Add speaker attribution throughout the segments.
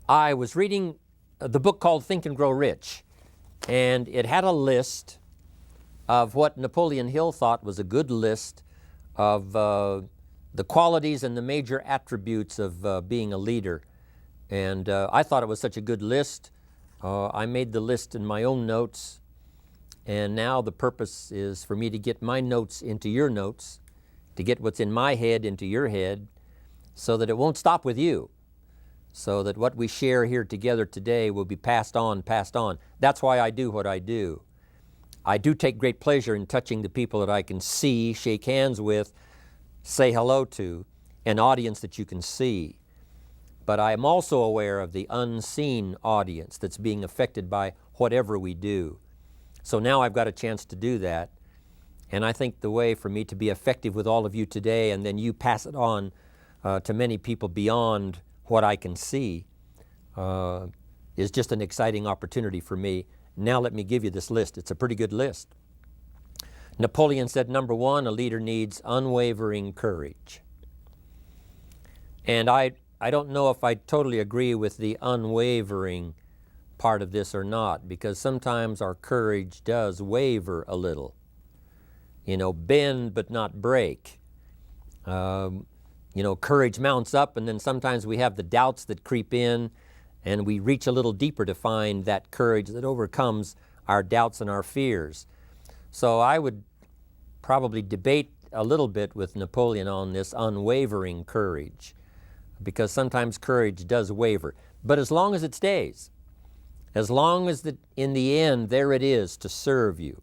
Speaker 1: I was reading the book called Think and Grow Rich, and it had a list of what Napoleon Hill thought was a good list of the qualities and the major attributes of being a leader. And I thought it was such a good list. I made the list in my own notes, and now the purpose is for me to get my notes into your notes, to get what's in my head into your head, so that it won't stop with you, so that what we share here together today will be passed on, passed on. That's why I do what I do. I do take great pleasure in touching the people that I can see, shake hands with, say hello to, an audience that you can see. But I am also aware of the unseen audience that's being affected by whatever we do. So now I've got a chance to do that. And I think the way for me to be effective with all of you today, and then you pass it on to many people beyond what I can see, is just an exciting opportunity for me. Now let me give you this list. It's a pretty good list. Napoleon said, number one, a leader needs unwavering courage. And I don't know if I totally agree with the unwavering part of this or not, because sometimes our courage does waver a little. You know, bend but not break. Courage mounts up, and then sometimes we have the doubts that creep in, and we reach a little deeper to find that courage that overcomes our doubts and our fears. So I would probably debate a little bit with Napoleon on this unwavering courage, because sometimes courage does waver. But as long as it stays, as long as in the end there it is to serve you,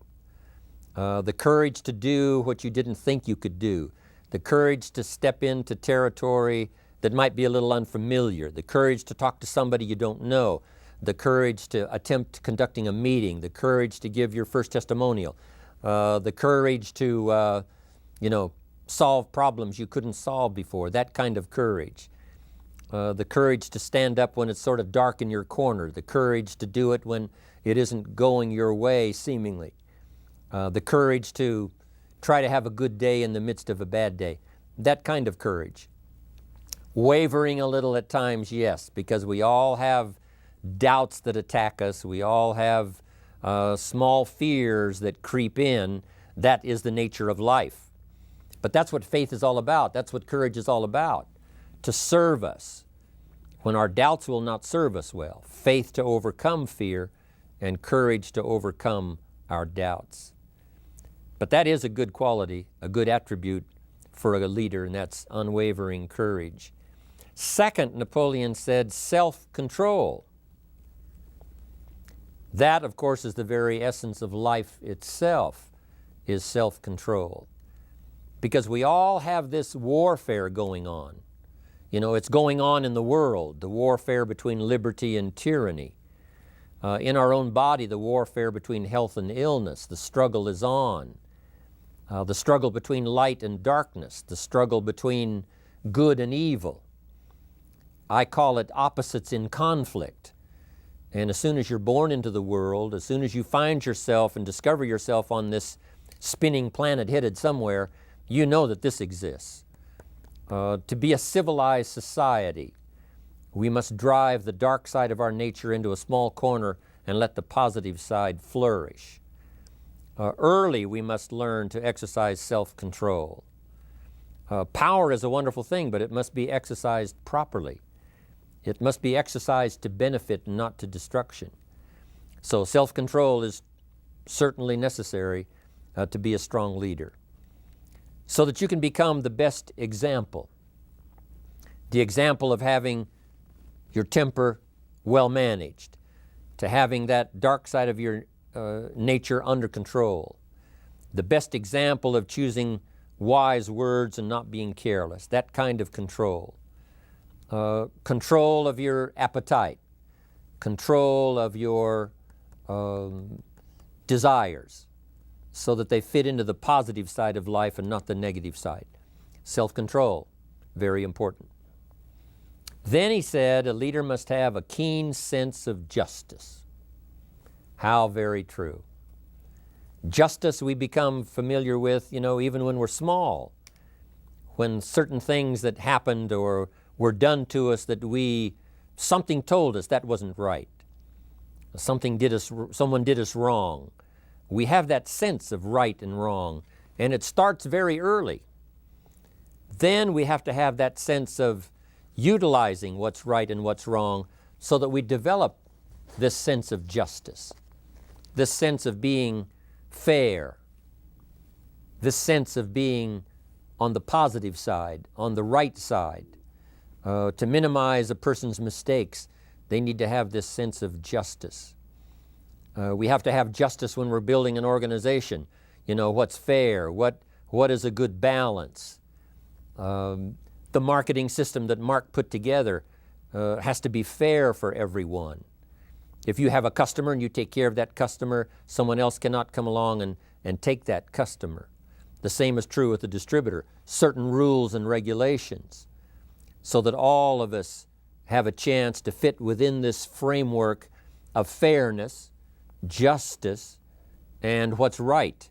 Speaker 1: the courage to do what you didn't think you could do, the courage to step into territory that might be a little unfamiliar, the courage to talk to somebody you don't know, the courage to attempt conducting a meeting, the courage to give your first testimonial, the courage to solve problems you couldn't solve before, that kind of courage. The courage to stand up when it's sort of dark in your corner, the courage to do it when it isn't going your way seemingly, the courage to try to have a good day in the midst of a bad day, that kind of courage. Wavering a little at times, yes, because we all have doubts that attack us. We all have small fears that creep in. That is the nature of life. But that's what faith is all about. That's what courage is all about, to serve us when our doubts will not serve us well. Faith to overcome fear, and courage to overcome our doubts. But that is a good quality, a good attribute for a leader, and that's unwavering courage. Second, Napoleon said self-control. That, of course, is the very essence of life itself, is self-control. Because we all have this warfare going on. You know, it's going on in the world, the warfare between liberty and tyranny. In our own body, the warfare between health and illness, the struggle is on. The struggle between light and darkness, the struggle between good and evil. I call it opposites in conflict. And as soon as you're born into the world, as soon as you find yourself and discover yourself on this spinning planet headed somewhere, you know that this exists. To be a civilized society, we must drive the dark side of our nature into a small corner and let the positive side flourish. Early, we must learn to exercise self-control. Power is a wonderful thing, but it must be exercised properly. It must be exercised to benefit and not to destruction. So self-control is certainly necessary to be a strong leader, so that you can become the best example. The example of having your temper well managed, to having that dark side of your nature under control. The best example of choosing wise words and not being careless, that kind of control. Control of your appetite, control of your desires, so that they fit into the positive side of life and not the negative side. Self-control, very important. Then he said, a leader must have a keen sense of justice. How very true. Justice we become familiar with, even when we're small. When certain things that happened or were done to us that we something told us that wasn't right. Someone did us wrong. We have that sense of right and wrong, and it starts very early. Then we have to have that sense of utilizing what's right and what's wrong so that we develop this sense of justice, this sense of being fair, this sense of being on the positive side, on the right side. To minimize a person's mistakes, they need to have this sense of justice. We have to have justice when we're building an organization. You know, what's fair, what is a good balance. The marketing system that Mark put together has to be fair for everyone. If you have a customer and you take care of that customer, someone else cannot come along and take that customer. The same is true with the distributor. Certain rules and regulations so that all of us have a chance to fit within this framework of fairness, justice, and what's right.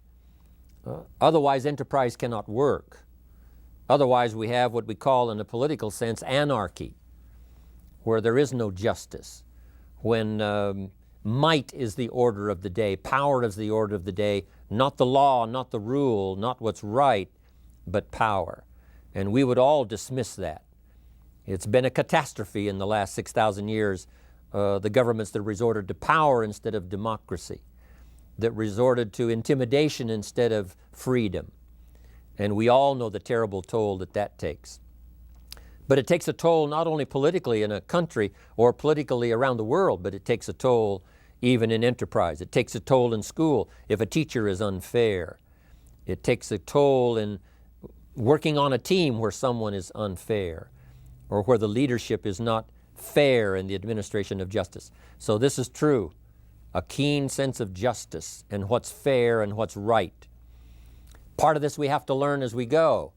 Speaker 1: Otherwise, enterprise cannot work. Otherwise, we have what we call in a political sense anarchy, where there is no justice, when might is the order of the day, power is the order of the day, not the law, not the rule, not what's right, but power. And we would all dismiss that. It's been a catastrophe in the last 6,000 years, the governments that resorted to power instead of democracy, that resorted to intimidation instead of freedom. And we all know the terrible toll that takes. But it takes a toll not only politically in a country or politically around the world, but it takes a toll even in enterprise. It takes a toll in school if a teacher is unfair. It takes a toll in working on a team where someone is unfair or where the leadership is not fair in the administration of justice. So this is true, a keen sense of justice and what's fair and what's right. Part of this we have to learn as we go.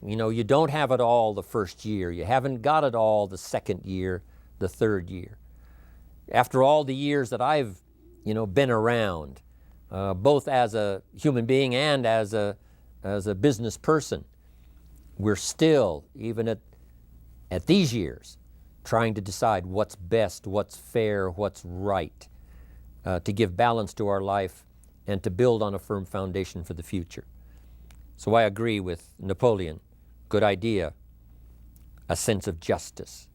Speaker 1: You know, you don't have it all the first year. You haven't got it all the second year, the third year. After all the years that I've, been around, both as a human being and as a business person, we're still, even at these years, trying to decide what's best, what's fair, what's right, to give balance to our life and to build on a firm foundation for the future. So I agree with Napoleon. Good idea. A sense of justice.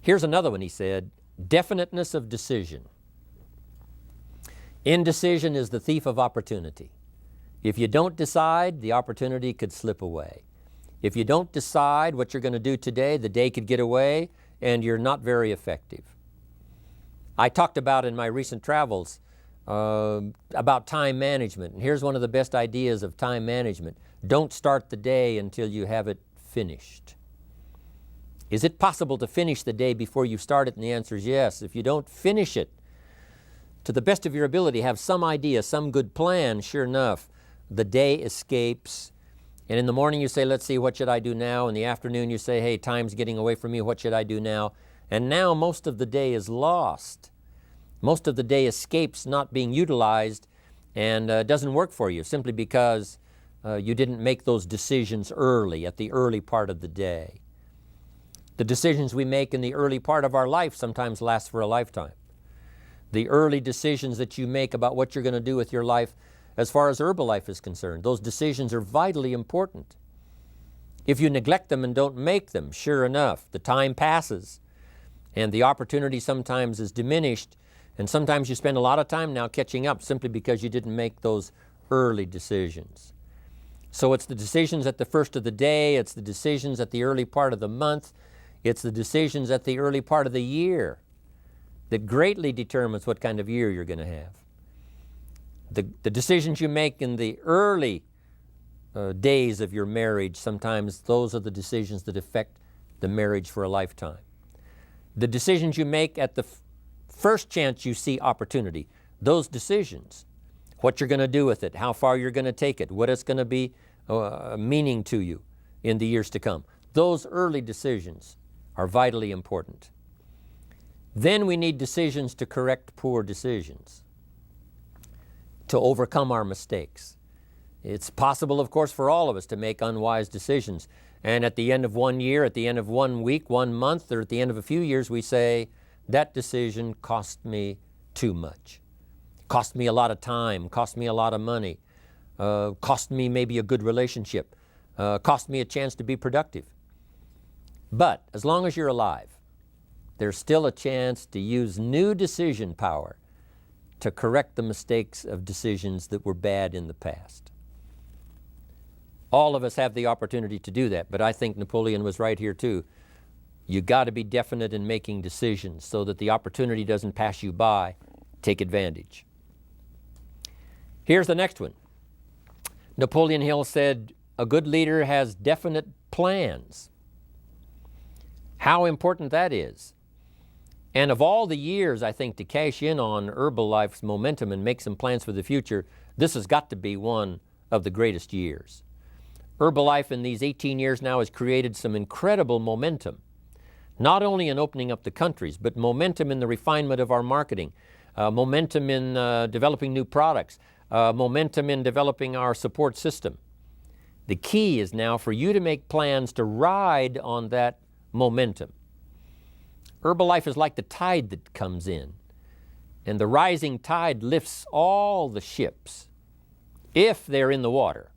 Speaker 1: Here's another one, he said, definiteness of decision. Indecision is the thief of opportunity. If you don't decide, the opportunity could slip away. If you don't decide what you're going to do today, the day could get away and you're not very effective. I talked about in my recent travels about time management. And here's one of the best ideas of time management. Don't start the day until you have it finished. Is it possible to finish the day before you start it? And the answer is yes. If you don't finish it to the best of your ability, have some idea, some good plan, sure enough, the day escapes. And in the morning you say, let's see, what should I do now? In the afternoon you say, hey, time's getting away from me, what should I do now? And now most of the day is lost. Most of the day escapes not being utilized and doesn't work for you simply because you didn't make those decisions early, at the early part of the day. The decisions we make in the early part of our life sometimes last for a lifetime. The early decisions that you make about what you're going to do with your life as far as Herbalife is concerned, those decisions are vitally important. If you neglect them and don't make them, sure enough, the time passes and the opportunity sometimes is diminished. And sometimes you spend a lot of time now catching up simply because you didn't make those early decisions. So it's the decisions at the first of the day, it's the decisions at the early part of the month, it's the decisions at the early part of the year that greatly determines what kind of year you're going to have. The decisions you make in the early days of your marriage, sometimes those are the decisions that affect the marriage for a lifetime. The decisions you make at the first chance you see opportunity, those decisions, what you're going to do with it, how far you're going to take it, what it's going to be meaning to you in the years to come. Those early decisions are vitally important. Then we need decisions to correct poor decisions, to overcome our mistakes. It's possible, of course, for all of us to make unwise decisions. And at the end of 1 year, at the end of 1 week, 1 month, or at the end of a few years, we say, that decision cost me too much. Cost me a lot of time, cost me a lot of money, cost me maybe a good relationship, cost me a chance to be productive. But as long as you're alive, there's still a chance to use new decision power to correct the mistakes of decisions that were bad in the past. All of us have the opportunity to do that, but I think Napoleon was right here too. You got to be definite in making decisions so that the opportunity doesn't pass you by. Take advantage. Here's the next one. Napoleon Hill said, a good leader has definite plans. How important that is. And of all the years, I think, to cash in on Herbalife's momentum and make some plans for the future, this has got to be one of the greatest years. Herbalife in these 18 years now has created some incredible momentum, not only in opening up the countries, but momentum in the refinement of our marketing, momentum in developing new products, momentum in developing our support system. The key is now for you to make plans to ride on that momentum. Herbalife is like the tide that comes in, and the rising tide lifts all the ships, if they're in the water.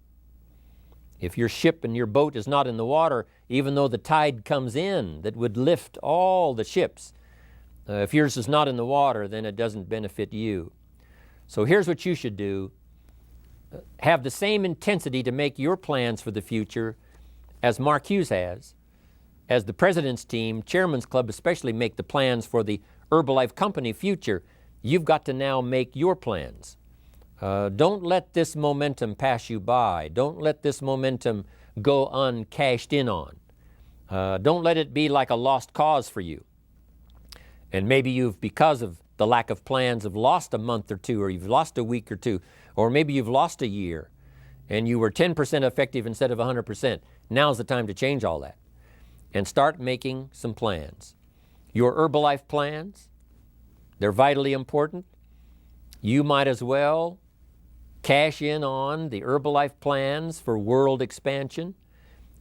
Speaker 1: If your ship and your boat is not in the water, even though the tide comes in that would lift all the ships, if yours is not in the water, then it doesn't benefit you. So here's what you should do. Have the same intensity to make your plans for the future as Mark Hughes has. As the President's team, Chairman's Club especially, make the plans for the Herbalife Company future, you've got to now make your plans. Don't let this momentum pass you by. Don't let this momentum go uncashed in on. Don't let it be like a lost cause for you. And maybe you've, because of the lack of plans, have lost a month or two, or you've lost a week or two, or maybe you've lost a year, and you were 10% effective instead of 100%. Now's the time to change all that and start making some plans. Your Herbalife plans, they're vitally important. You might as well cash in on the Herbalife plans for world expansion,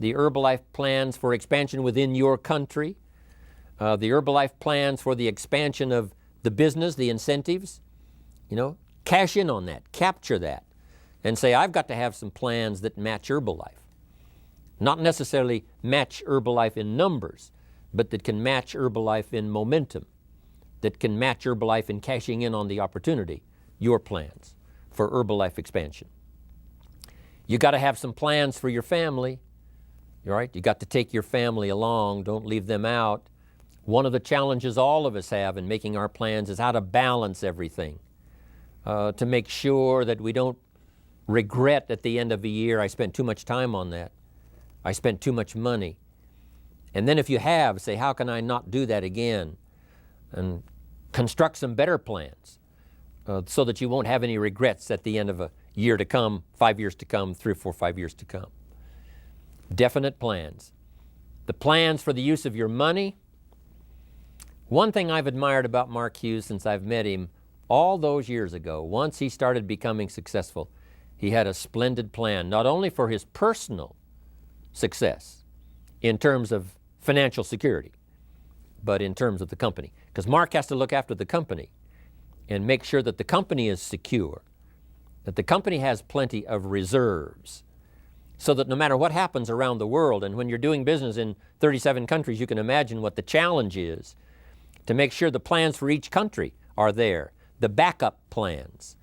Speaker 1: the Herbalife plans for expansion within your country, the Herbalife plans for the expansion of the business, the incentives. Cash in on that, capture that, and say, I've got to have some plans that match Herbalife. Not necessarily match Herbalife in numbers, but that can match Herbalife in momentum, that can match Herbalife in cashing in on the opportunity, your plans for Herbalife expansion. You got to have some plans for your family, all right? You got to take your family along, don't leave them out. One of the challenges all of us have in making our plans is how to balance everything, to make sure that we don't regret at the end of a year, I spent too much time on that. I spent too much money. And then if you have, say, how can I not do that again? And construct some better plans so that you won't have any regrets at the end of a year to come, 5 years to come, 3 or 4, 5 years to come. Definite plans. The plans for the use of your money. One thing I've admired about Mark Hughes since I've met him all those years ago, once he started becoming successful, he had a splendid plan, not only for his personal success in terms of financial security, but in terms of the company. Because Mark has to look after the company and make sure that the company is secure, that the company has plenty of reserves, so that no matter what happens around the world, and when you're doing business in 37 countries, you can imagine what the challenge is to make sure the plans for each country are there, the backup plans,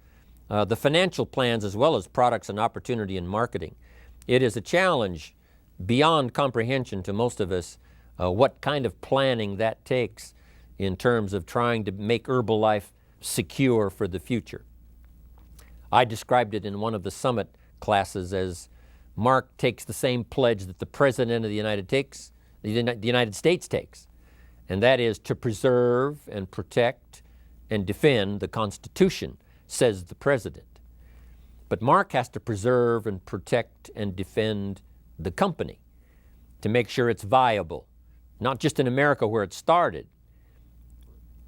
Speaker 1: the financial plans, as well as products and opportunity and marketing. It is a challenge beyond comprehension to most of us what kind of planning that takes in terms of trying to make Herbalife secure for the future. I described it in one of the summit classes as Mark takes the same pledge that the President of the United States takes, and that is to preserve and protect and defend the Constitution, says the President. But Mark has to preserve and protect and defend the company to make sure it's viable, not just in America where it started,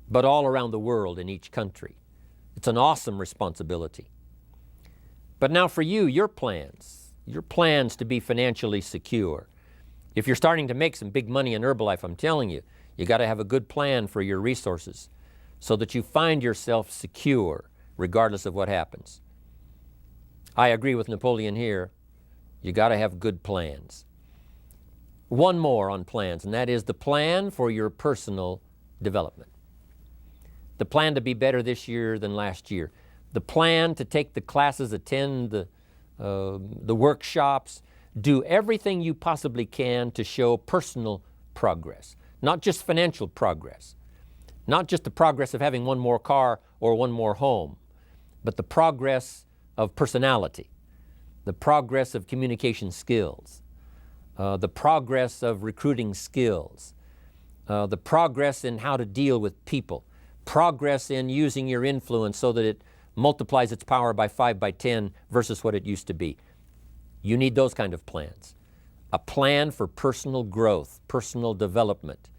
Speaker 1: but all around the world in each country. It's an awesome responsibility. But now for you, your plans to be financially secure. If you're starting to make some big money in Herbalife, I'm telling you, you got to have a good plan for your resources so that you find yourself secure regardless of what happens. I agree with Napoleon here. You got to have good plans. One more on plans, and that is the plan for your personal development. The plan to be better this year than last year. The plan to take the classes, attend the workshops, do everything you possibly can to show personal progress, not just financial progress, not just the progress of having one more car or one more home, but the progress of personality, the progress of communication skills, the progress of recruiting skills, the progress in how to deal with people, progress in using your influence so that it multiplies its power by 5 by 10 versus what it used to be. You need those kind of plans. A plan for personal growth, personal development,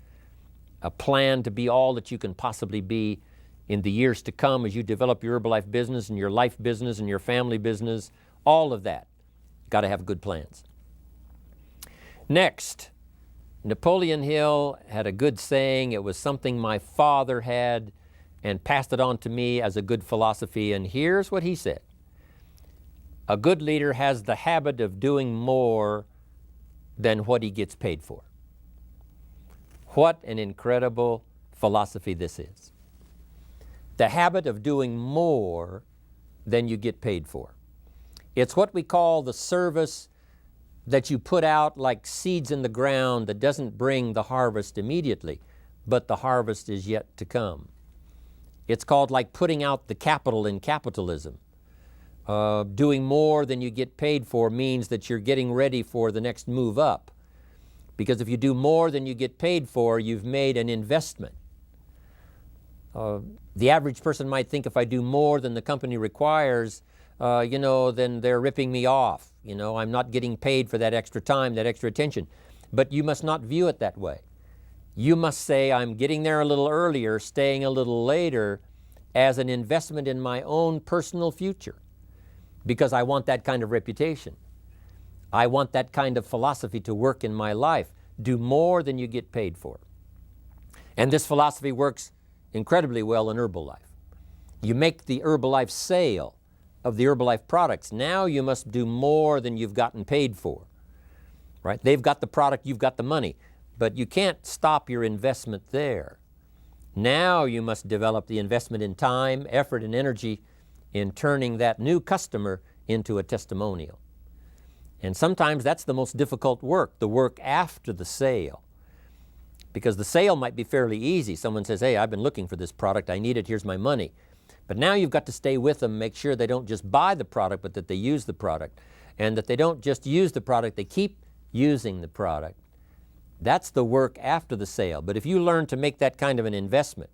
Speaker 1: a plan to be all that you can possibly be in the years to come as you develop your Herbalife business and your life business and your family business, all of that. Got to have good plans. Next, Napoleon Hill had a good saying. It was something my father had and passed it on to me as a good philosophy, and here's what he said. A good leader has the habit of doing more than what he gets paid for. What an incredible philosophy this is. The habit of doing more than you get paid for. It's what we call the service that you put out like seeds in the ground that doesn't bring the harvest immediately, but the harvest is yet to come. It's called like putting out the capital in capitalism. Doing more than you get paid for means that you're getting ready for the next move up. Because if you do more than you get paid for, you've made an investment. The average person might think if I do more than the company requires, then they're ripping me off. I'm not getting paid for that extra time, that extra attention. But you must not view it that way. You must say, I'm getting there a little earlier, staying a little later, as an investment in my own personal future. Because I want that kind of reputation. I want that kind of philosophy to work in my life. Do more than you get paid for. And this philosophy works incredibly well in Herbalife. You make the Herbalife sale of the Herbalife products. Now you must do more than you've gotten paid for. Right? They've got the product, you've got the money. But you can't stop your investment there. Now you must develop the investment in time, effort, and energy in turning that new customer into a testimonial. And sometimes that's the most difficult work, the work after the sale. Because the sale might be fairly easy. Someone says, hey, I've been looking for this product, I need it, here's my money. But now you've got to stay with them, make sure they don't just buy the product, but that they use the product. And that they don't just use the product, they keep using the product. That's the work after the sale. But if you learn to make that kind of an investment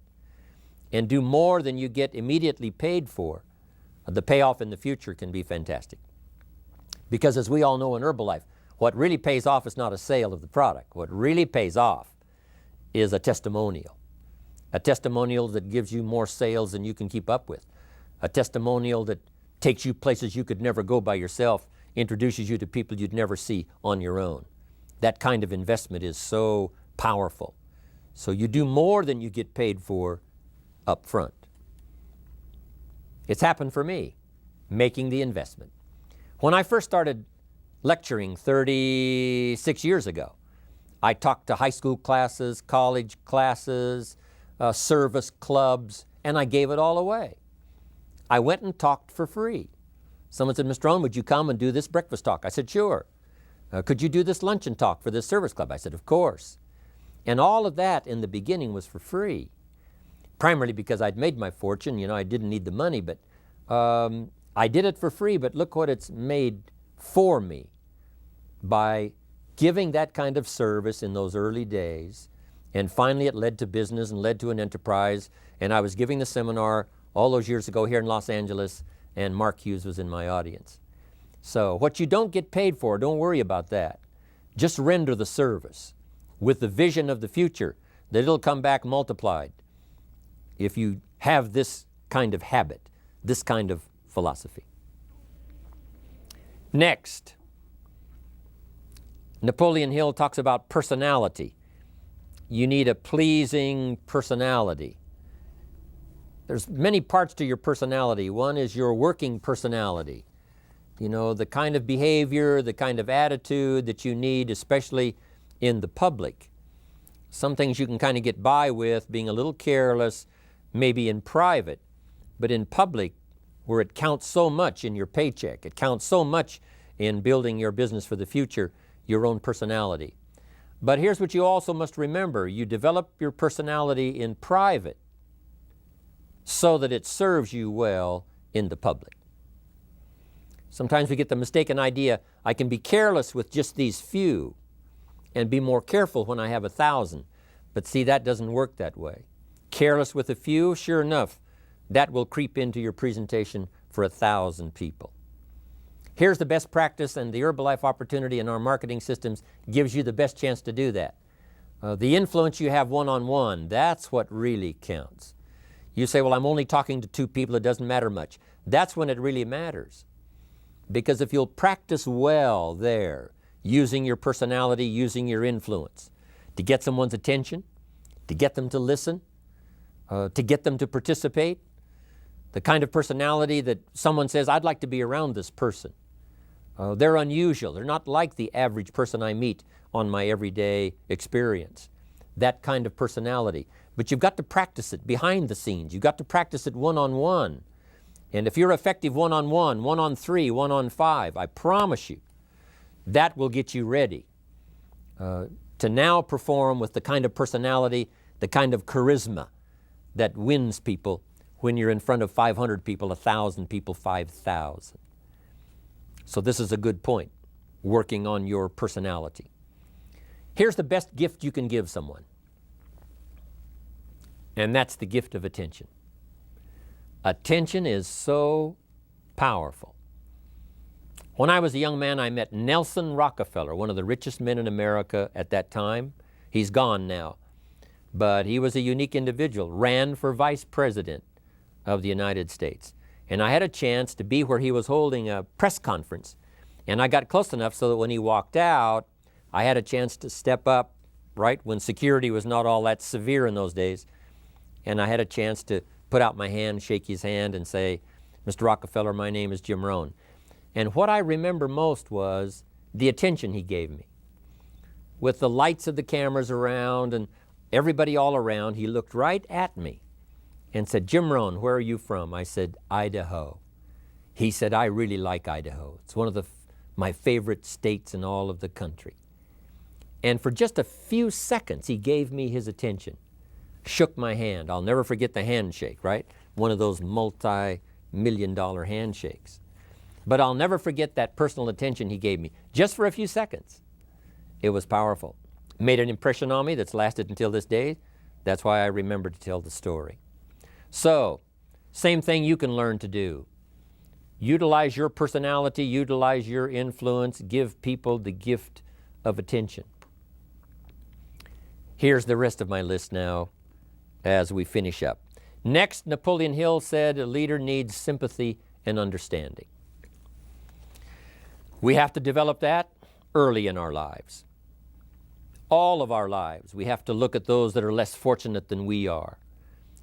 Speaker 1: and do more than you get immediately paid for, the payoff in the future can be fantastic. Because as we all know in Herbalife, what really pays off is not a sale of the product. What really pays off is a testimonial. A testimonial that gives you more sales than you can keep up with. A testimonial that takes you places you could never go by yourself, introduces you to people you'd never see on your own. That kind of investment is so powerful. So you do more than you get paid for up front. It's happened for me, making the investment. When I first started lecturing 36 years ago, I talked to high school classes, college classes, service clubs, and I gave it all away. I went and talked for free. Someone said, Mr. Owen, would you come and do this breakfast talk? I said, sure. Could you do this luncheon talk for this service club? I said, of course. And all of that in the beginning was for free. Primarily because I'd made my fortune, I didn't need the money, but I did it for free, but look what it's made for me by giving that kind of service in those early days. And finally it led to business and led to an enterprise. And I was giving the seminar all those years ago here in Los Angeles, and Mark Hughes was in my audience. So what you don't get paid for, don't worry about that. Just render the service with the vision of the future that it'll come back multiplied if you have this kind of habit, this kind of philosophy. Next, Napoleon Hill talks about personality. You need a pleasing personality. There's many parts to your personality. One is your working personality. You know, the kind of behavior, the kind of attitude that you need, especially in the public. Some things you can kind of get by with, being a little careless, maybe in private, but in public, where it counts so much in your paycheck, it counts so much in building your business for the future, your own personality. But here's what you also must remember. You develop your personality in private so that it serves you well in the public. Sometimes we get the mistaken idea, I can be careless with just these few and be more careful when I have 1,000. But see, that doesn't work that way. Careless with a few, sure enough, that will creep into your presentation for 1,000 people. Here's the best practice, and the Herbalife opportunity in our marketing systems gives you the best chance to do that. The influence you have one-on-one, that's what really counts. You say, well, I'm only talking to 2 people, it doesn't matter much. That's when it really matters. Because if you'll practice well there, using your personality, using your influence, to get someone's attention, to get them to listen, to get them to participate, the kind of personality that someone says, I'd like to be around this person. They're unusual. They're not like the average person I meet on my everyday experience. That kind of personality. But you've got to practice it behind the scenes. You've got to practice it one-on-one. And if you're effective one-on-one, 1-on-3, 1-on-5, I promise you, that will get you ready to now perform with the kind of personality, the kind of charisma that wins people when you're in front of 500 people, 1,000 people, 5,000. So this is a good point, working on your personality. Here's the best gift you can give someone, and that's the gift of attention. Attention is so powerful. When I was a young man, I met Nelson Rockefeller, one of the richest men in America at that time. He's gone now, but he was a unique individual, ran for vice president of the United States. And I had a chance to be where he was holding a press conference. And I got close enough so that when he walked out, I had a chance to step up, right, when security was not all that severe in those days. And I had a chance to put out my hand, shake his hand, and say, Mr. Rockefeller, my name is Jim Rohn. And what I remember most was the attention he gave me. With the lights of the cameras around and everybody all around, he looked right at me and said, Jim Rohn, where are you from? I said, Idaho. He said, I really like Idaho. It's one of my favorite states in all of the country. And for just a few seconds, he gave me his attention, shook my hand. I'll never forget the handshake, right? One of those multi-million-dollar handshakes. But I'll never forget that personal attention he gave me, just for a few seconds. It was powerful. Made an impression on me that's lasted until this day. That's why I remember to tell the story. So, same thing you can learn to do. Utilize your personality, utilize your influence, give people the gift of attention. Here's the rest of my list now as we finish up. Next, Napoleon Hill said a leader needs sympathy and understanding. We have to develop that early in our lives. All of our lives, we have to look at those that are less fortunate than we are,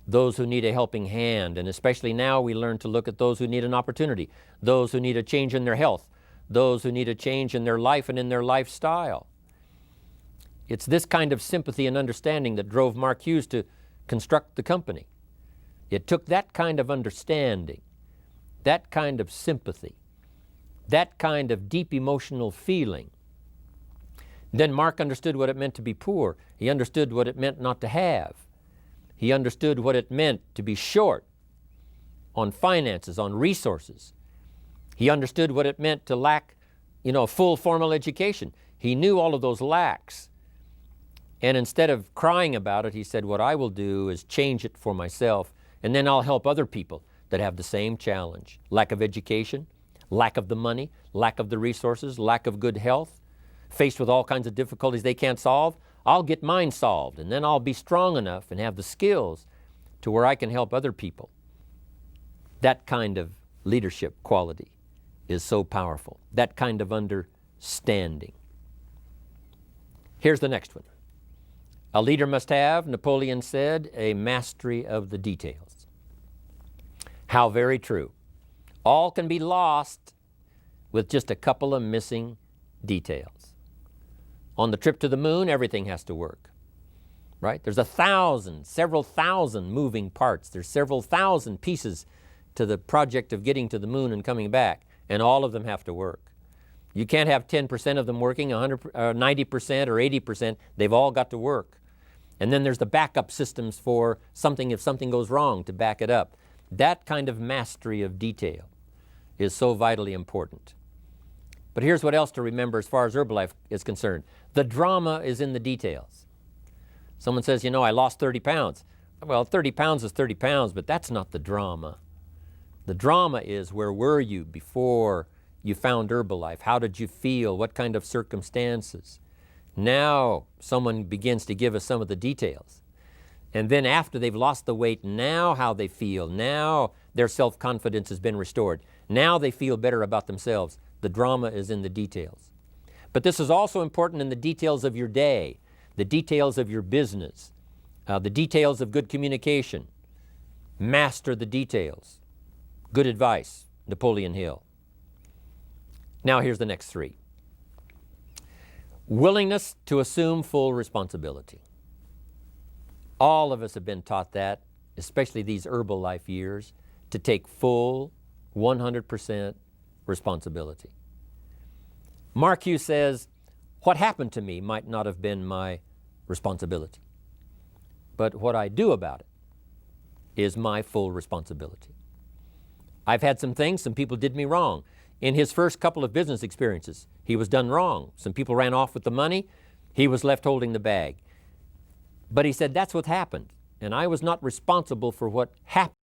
Speaker 1: those who need a helping hand, and especially now we learn to look at those who need an opportunity, those who need a change in their health, those who need a change in their life and in their lifestyle. It's this kind of sympathy and understanding that drove Mark Hughes to construct the company. It took that kind of understanding, that kind of sympathy, that kind of deep emotional feeling. Then Mark understood what it meant to be poor. He understood what it meant not to have. He understood what it meant to be short on finances, on resources. He understood what it meant to lack, full formal education. He knew all of those lacks. And instead of crying about it, he said, what I will do is change it for myself, and then I'll help other people that have the same challenge. Lack of education, lack of the money, lack of the resources, lack of good health, faced with all kinds of difficulties they can't solve. I'll get mine solved, and then I'll be strong enough and have the skills to where I can help other people. That kind of leadership quality is so powerful. That kind of understanding. Here's the next one. A leader must have, Napoleon said, a mastery of the details. How very true. All can be lost with just a couple of missing details. On the trip to the moon, everything has to work, right? There's several thousand moving parts. There's several thousand pieces to the project of getting to the moon and coming back, and all of them have to work. You can't have 10% of them working, 90% or 80%. They've all got to work. And then there's the backup systems for something if something goes wrong to back it up. That kind of mastery of detail is so vitally important. But here's what else to remember as far as Herbalife is concerned. The drama is in the details. Someone says, I lost 30 pounds. Well, 30 pounds is 30 pounds, but that's not the drama. The drama is, where were you before you found Herbalife? How did you feel? What kind of circumstances? Now someone begins to give us some of the details. And then after they've lost the weight, now how they feel. Now their self-confidence has been restored. Now they feel better about themselves. The drama is in the details. But this is also important in the details of your day, the details of your business, the details of good communication. Master the details. Good advice, Napoleon Hill. Now here's the next three. Willingness to assume full responsibility. All of us have been taught that, especially these Herbalife years, to take full 100% responsibility. Mark Hughes says, what happened to me might not have been my responsibility, but what I do about it is my full responsibility. I've had some people did me wrong. In his first couple of business experiences, he was done wrong. Some people ran off with the money. He was left holding the bag. But he said, that's what happened. And I was not responsible for what happened.